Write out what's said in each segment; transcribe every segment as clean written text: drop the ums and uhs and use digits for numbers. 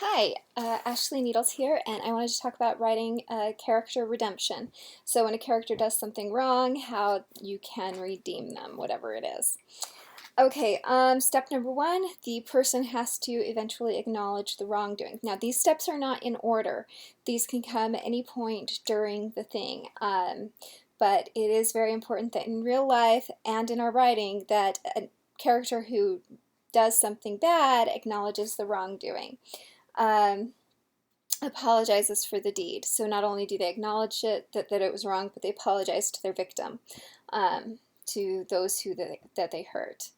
Hi, Ashley Needles here, and I wanted to talk about writing character redemption. So, when a character does something wrong, how you can redeem them, whatever it is. Okay, step number one, the person has to eventually acknowledge the wrongdoing. Now, these steps are not in order. These can come at any point during the thing. But it is very important that in real life and in our writing that a character who does something bad acknowledges the wrongdoing. Um, Apologizes for the deed. So not only do they acknowledge that it was wrong, but they apologize to their victim, to those that they hurt.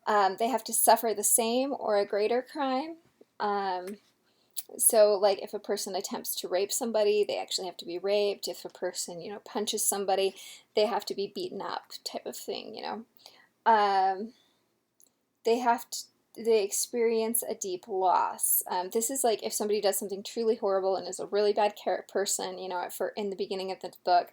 They have to suffer the same or a greater crime. So, like, if a person attempts to rape somebody, they actually have to be raped. If a person, punches somebody, they have to be beaten up, type of thing. Um, they have to they experience a deep loss. This is like if somebody does something truly horrible and is a really bad person, for in the beginning of the book,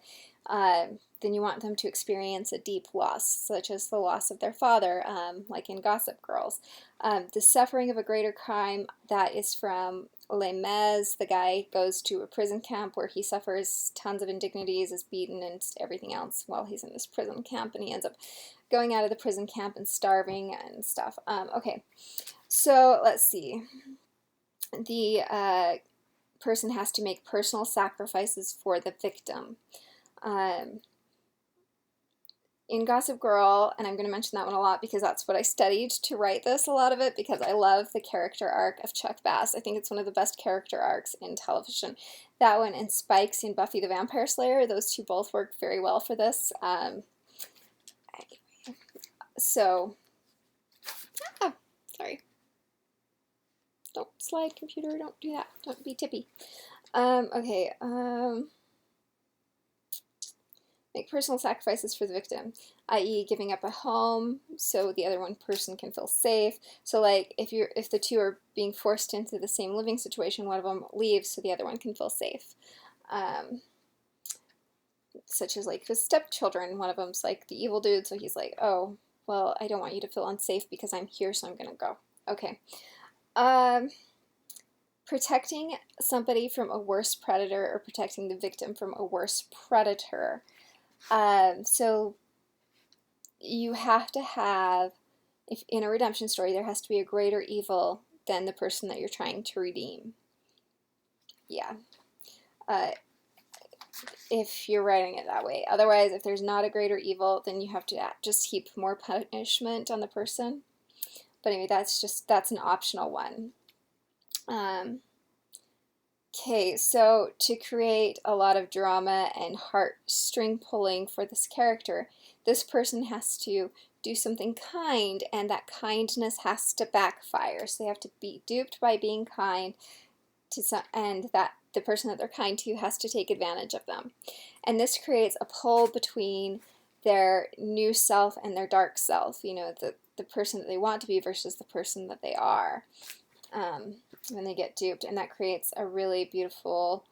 then you want them to experience a deep loss, such as the loss of their father, like in Gossip Girls. The suffering of a greater crime, that is from Les Mis. The guy goes to a prison camp where he suffers tons of indignities, is beaten and everything else while he's in this prison camp, and he ends up going out of the prison camp and starving and stuff. Okay, so let's see. The person has to make personal sacrifices for the victim. Um, in Gossip Girl, and I'm going to mention that one a lot because that's what I studied to write this, a lot of it, because I love the character arc of Chuck Bass. I think it's one of the best character arcs in television. That one and Spikes in Buffy the Vampire Slayer, those two both work very well for this. So, sorry. Don't slide, computer, don't do that. Don't be tippy. Okay, make personal sacrifices for the victim, i.e. giving up a home so the other one person can feel safe. So like if the two are being forced into the same living situation, one of them leaves so the other one can feel safe. Such as like with stepchildren, one of them's like the evil dude, so he's like, oh, well, I don't want you to feel unsafe because I'm here, so I'm gonna go. Okay. Protecting somebody from a worse predator or protecting the victim from a worse predator. So you have to have, if in a redemption story, there has to be a greater evil than the person that you're trying to redeem. Yeah. Uh, if you're writing it that way. Otherwise, if there's not a greater evil, then you have to just heap more punishment on the person. But anyway, that's an optional one. Okay, so to create a lot of drama and heartstring pulling for this character, this person has to do something kind, and that kindness has to backfire. So they have to be duped by being kind to some, and that the person that they're kind to has to take advantage of them. And this creates a pull between their new self and their dark self, the person that they want to be versus the person that they are. When they get duped, and that creates a really beautiful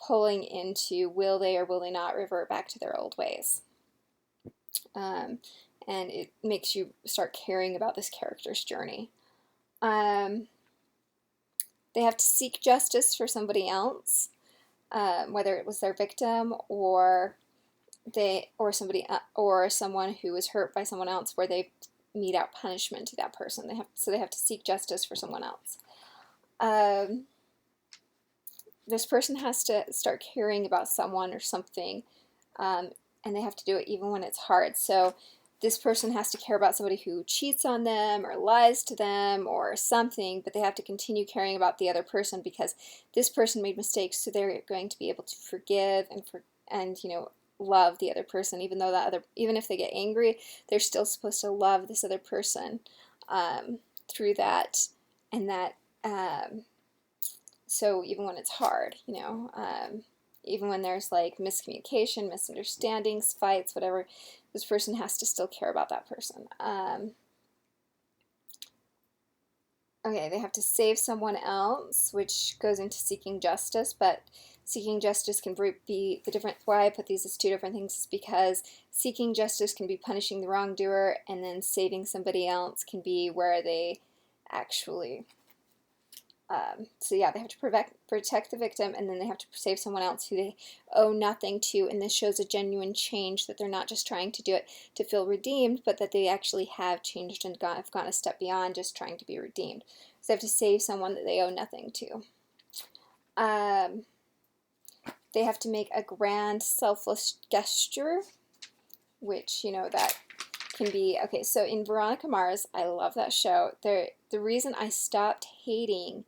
pulling into will they or will they not revert back to their old ways. And it makes you start caring about this character's journey. They have to seek justice for somebody else, whether it was their victim or someone who was hurt by someone else, where they mete out punishment to that person. They have to seek justice for someone else. This person has to start caring about someone or something, and they have to do it even when it's hard. So this person has to care about somebody who cheats on them or lies to them or something, but they have to continue caring about the other person because this person made mistakes, so they're going to be able to forgive and love the other person, even if they get angry, they're still supposed to love this other person through that, and that. So even when it's hard, even when there's like miscommunication, misunderstandings, fights, whatever, this person has to still care about that person. Okay, they have to save someone else, which goes into seeking justice, but seeking justice can be the different. Why I put these as two different things is because seeking justice can be punishing the wrongdoer, and then saving somebody else can be where they actually So yeah, they have to protect the victim, and then they have to save someone else who they owe nothing to, and this shows a genuine change, that they're not just trying to do it to feel redeemed, but that they actually have changed and have gone a step beyond just trying to be redeemed. So they have to save someone that they owe nothing to. They have to make a grand selfless gesture, which, that can be, okay, so in Veronica Mars, I love that show. The reason I stopped hating,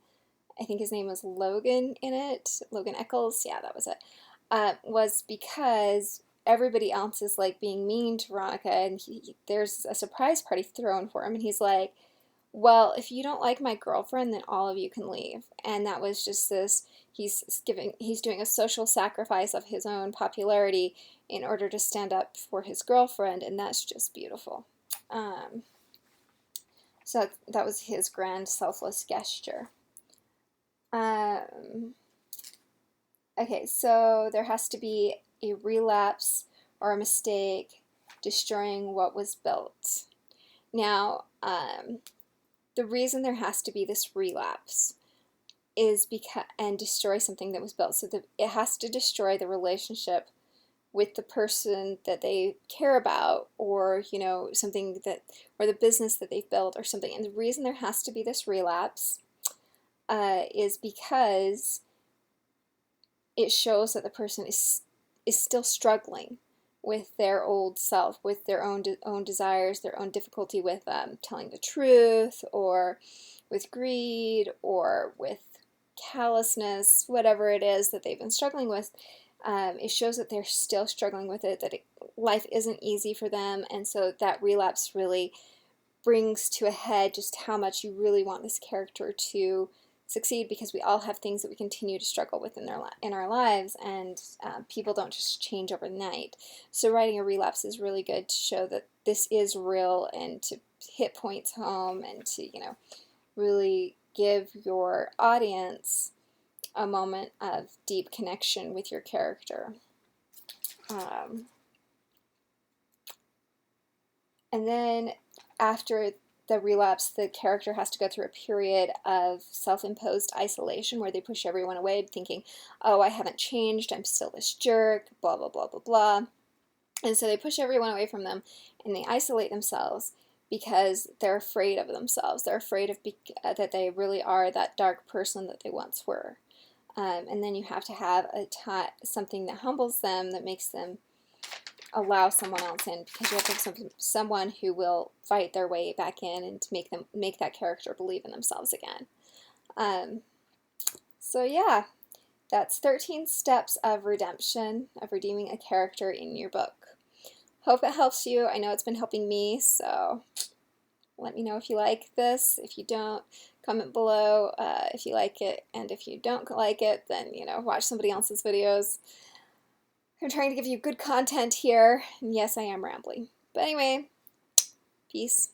I think his name was Logan in it, Logan Echolls, yeah, that was it, was because everybody else is like being mean to Veronica, and there's a surprise party thrown for him, and he's like, well, if you don't like my girlfriend, then all of you can leave. And that was just this, he's doing a social sacrifice of his own popularity in order to stand up for his girlfriend, and that's just beautiful. So that was his grand selfless gesture. Okay, so there has to be a relapse or a mistake destroying what was built. Now, the reason there has to be this relapse is because, and destroy something that was built, so that it has to destroy the relationship with the person that they care about, or something that, or the business that they've built or something. And the reason there has to be this relapse is because it shows that the person is still struggling with their old self, with their own desires, their own difficulty with telling the truth, or with greed, or with callousness, whatever it is that they've been struggling with. It shows that they're still struggling with it, that life isn't easy for them, and so that relapse really brings to a head just how much you really want this character to succeed, because we all have things that we continue to struggle with in our lives, and people don't just change overnight. So writing a relapse is really good to show that this is real, and to hit points home, and to really give your audience a moment of deep connection with your character. And then after the relapse, the character has to go through a period of self-imposed isolation where they push everyone away, thinking, oh, I haven't changed, I'm still this jerk, blah, blah, blah, blah, blah. And so they push everyone away from them, and they isolate themselves because they're afraid of themselves. They're afraid of that they really are that dark person that they once were. And then you have to have something that humbles them, that makes them allow someone else in, because you have to have someone who will fight their way back in and to make that character believe in themselves again. So yeah, that's 13 steps of redemption, of redeeming a character in your book. Hope it helps you. I know it's been helping me, so let me know if you like this. If you don't, comment below if you like it, and if you don't like it, then watch somebody else's videos. I'm trying to give you good content here, and yes, I am rambling. But anyway, peace.